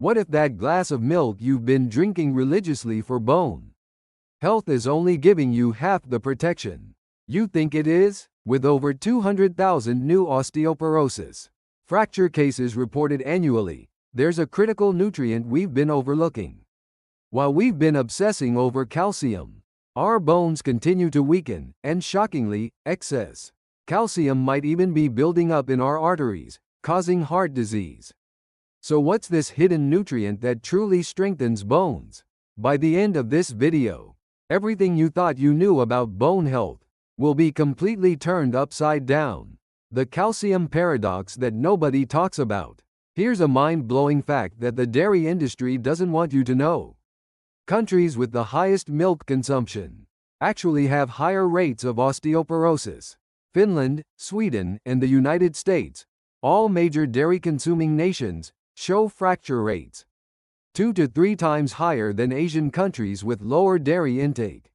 What if that glass of milk you've been drinking religiously for bone health is only giving you half the protection you think it is? With over 200,000 new osteoporosis fracture cases reported annually, there's a critical nutrient we've been overlooking. While we've been obsessing over calcium, our bones continue to weaken, and shockingly, excess calcium might even be building up in our arteries, causing heart disease. So what's this hidden nutrient that truly strengthens bones? By the end of this video, everything you thought you knew about bone health will be completely turned upside down. The calcium paradox that nobody talks about. Here's a mind-blowing fact that the dairy industry doesn't want you to know. Countries with the highest milk consumption actually have higher rates of osteoporosis. Finland, Sweden, and the United States, all major dairy-consuming nations, show fracture rates 2 to 3 times higher than Asian countries with lower dairy intake.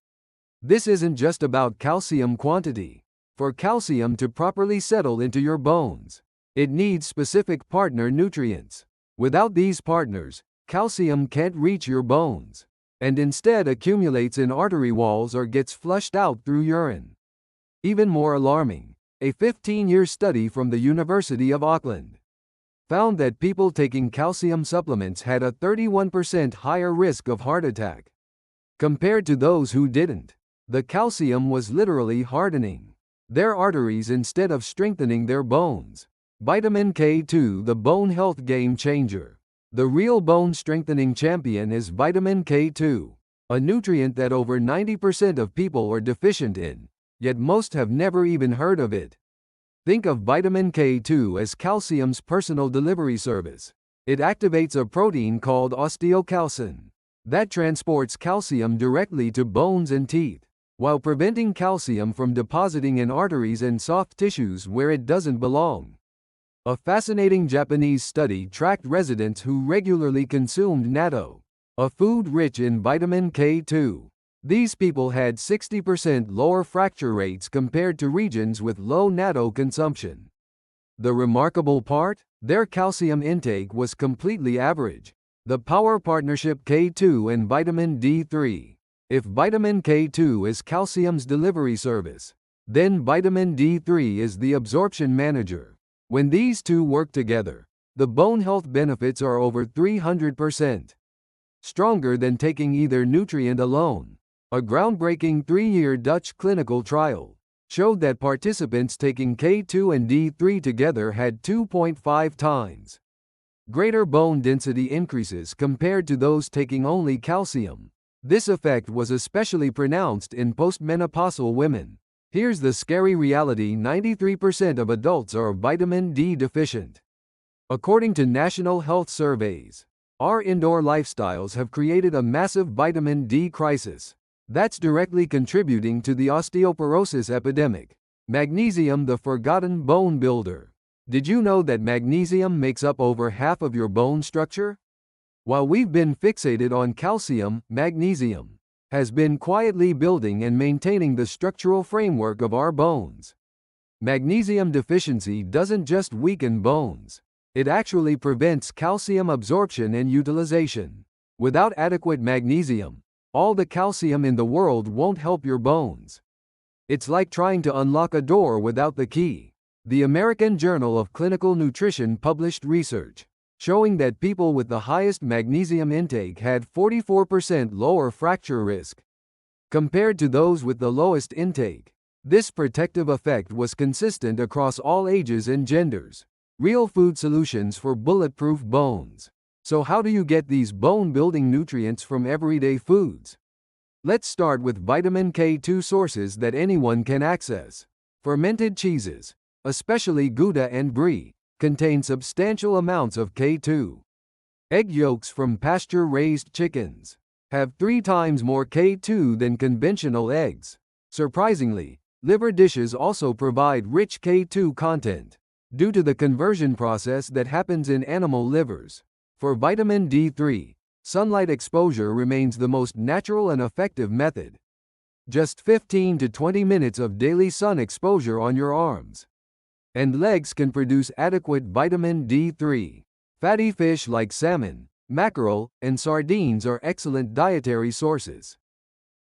This isn't just about calcium quantity. For calcium to properly settle into your bones, it needs specific partner nutrients. Without these partners, calcium can't reach your bones, and instead accumulates in artery walls or gets flushed out through urine. Even more alarming, a 15-year study from the University of Auckland found that people taking calcium supplements had a 31% higher risk of heart attack compared to those who didn't. The calcium was literally hardening their arteries instead of strengthening their bones. Vitamin K2, the bone health game changer. The real bone strengthening champion is vitamin K2, a nutrient that over 90% of people are deficient in, yet most have never even heard of it. Think of vitamin K2 as calcium's personal delivery service. It activates a protein called osteocalcin that transports calcium directly to bones and teeth, while preventing calcium from depositing in arteries and soft tissues where it doesn't belong. A fascinating Japanese study tracked residents who regularly consumed natto, a food rich in vitamin K2. These people had 60% lower fracture rates compared to regions with low natto consumption. The remarkable part? Their calcium intake was completely average. The power partnership K2 and vitamin D3. If vitamin K2 is calcium's delivery service, then vitamin D3 is the absorption manager. When these two work together, the bone health benefits are over 300% stronger than taking either nutrient alone. A groundbreaking 3-year Dutch clinical trial showed that participants taking K2 and D3 together had 2.5 times greater bone density increases compared to those taking only calcium. This effect was especially pronounced in postmenopausal women. Here's the scary reality: 93% of adults are vitamin D deficient. According to national health surveys, our indoor lifestyles have created a massive vitamin D crisis that's directly contributing to the osteoporosis epidemic. Magnesium, the forgotten bone builder. Did you know that magnesium makes up over half of your bone structure? While we've been fixated on calcium, magnesium has been quietly building and maintaining the structural framework of our bones. Magnesium deficiency doesn't just weaken bones, it actually prevents calcium absorption and utilization. Without adequate magnesium, all the calcium in the world won't help your bones. It's like trying to unlock a door without the key. The American Journal of Clinical Nutrition published research showing that people with the highest magnesium intake had 44% lower fracture risk compared to those with the lowest intake. This protective effect was consistent across all ages and genders. Real food solutions for bulletproof bones. So how do you get these bone-building nutrients from everyday foods? Let's start with vitamin K2 sources that anyone can access. Fermented cheeses, especially Gouda and Brie, contain substantial amounts of K2. Egg yolks from pasture-raised chickens have 3 times more K2 than conventional eggs. Surprisingly, liver dishes also provide rich K2 content due to the conversion process that happens in animal livers. For vitamin D3, sunlight exposure remains the most natural and effective method. Just 15 to 20 minutes of daily sun exposure on your arms and legs can produce adequate vitamin D3. Fatty fish like salmon, mackerel, and sardines are excellent dietary sources.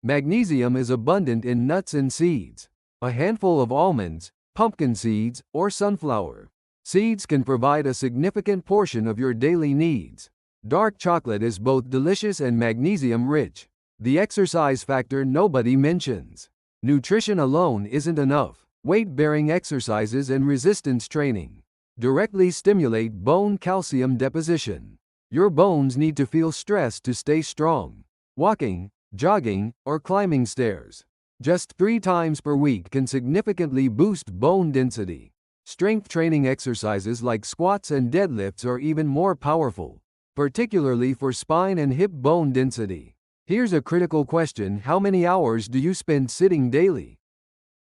Magnesium is abundant in nuts and seeds. A handful of almonds, pumpkin seeds, or sunflower seeds can provide a significant portion of your daily needs. Dark chocolate is both delicious and magnesium-rich. The exercise factor nobody mentions. Nutrition alone isn't enough. Weight-bearing exercises and resistance training directly stimulate bone calcium deposition. Your bones need to feel stress to stay strong. Walking, jogging, or climbing stairs just 3 times per week can significantly boost bone density. Strength training exercises like squats and deadlifts are even more powerful, particularly for spine and hip bone density. Here's a critical question: how many hours do you spend sitting daily?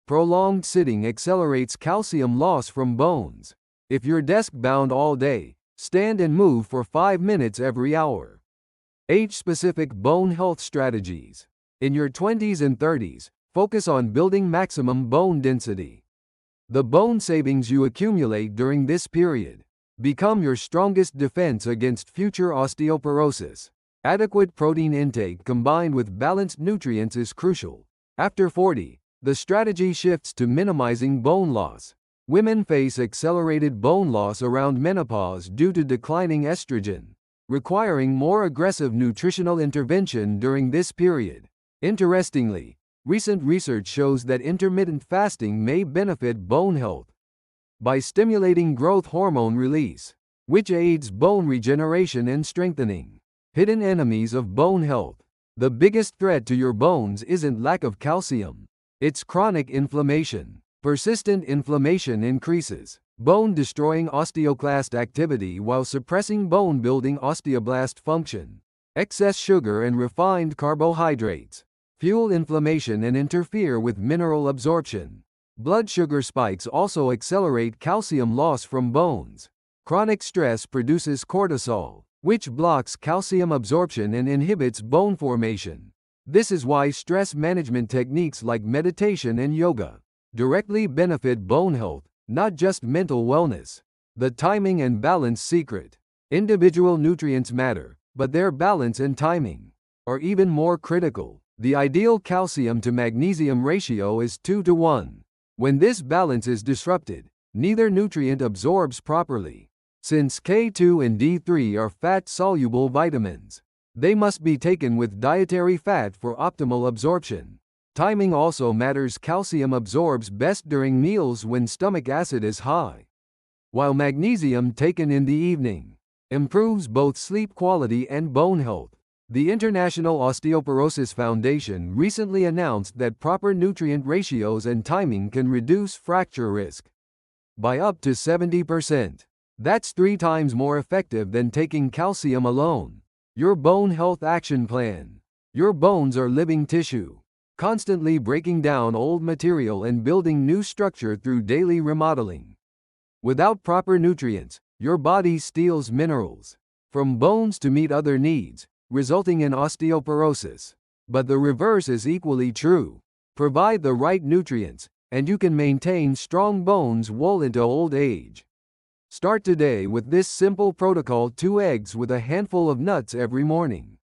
Prolonged sitting accelerates calcium loss from bones. If you're desk-bound all day, stand and move for 5 minutes every hour. Age-specific bone health strategies. In your 20s and 30s, focus on building maximum bone density. The bone savings you accumulate during this period become your strongest defense against future osteoporosis. Adequate protein intake combined with balanced nutrients is crucial. After 40, the strategy shifts to minimizing bone loss. Women face accelerated bone loss around menopause due to declining estrogen, requiring more aggressive nutritional intervention during this period. Interestingly, recent research shows that intermittent fasting may benefit bone health by stimulating growth hormone release, which aids bone regeneration and strengthening. Hidden enemies of bone health. The biggest threat to your bones isn't lack of calcium, it's chronic inflammation. Persistent inflammation increases bone-destroying osteoclast activity while suppressing bone-building osteoblast function. Excess sugar and refined carbohydrates fuel inflammation and interfere with mineral absorption. Blood sugar spikes also accelerate calcium loss from bones. Chronic stress produces cortisol, which blocks calcium absorption and inhibits bone formation. This is why stress management techniques like meditation and yoga directly benefit bone health, not just mental wellness. The timing and balance secret. Individual nutrients matter, but their balance and timing are even more critical. The ideal calcium to magnesium ratio is 2:1. When this balance is disrupted, neither nutrient absorbs properly. Since K2 and D3 are fat-soluble vitamins, they must be taken with dietary fat for optimal absorption. Timing also matters. Calcium absorbs best during meals when stomach acid is high, while magnesium taken in the evening improves both sleep quality and bone health. The International Osteoporosis Foundation recently announced that proper nutrient ratios and timing can reduce fracture risk by up to 70%. That's 3 times more effective than taking calcium alone. Your Bone Health Action Plan. Your bones are living tissue, constantly breaking down old material and building new structure through daily remodeling. Without proper nutrients, your body steals minerals from bones to meet other needs, resulting in osteoporosis. But the reverse is equally true. Provide the right nutrients, and you can maintain strong bones well into old age. Start today with this simple protocol: 2 eggs with a handful of nuts every morning,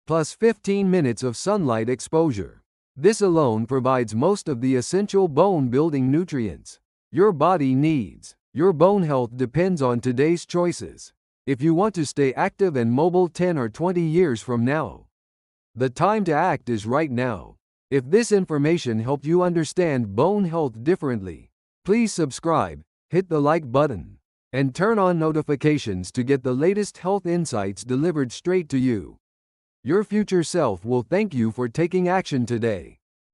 plus 15 minutes of sunlight exposure. This alone provides most of the essential bone-building nutrients your body needs. Your bone health depends on today's choices. If you want to stay active and mobile 10 or 20 years from now, the time to act is right now. If this information helped you understand bone health differently, please subscribe, hit the like button, and turn on notifications to get the latest health insights delivered straight to you. Your future self will thank you for taking action today.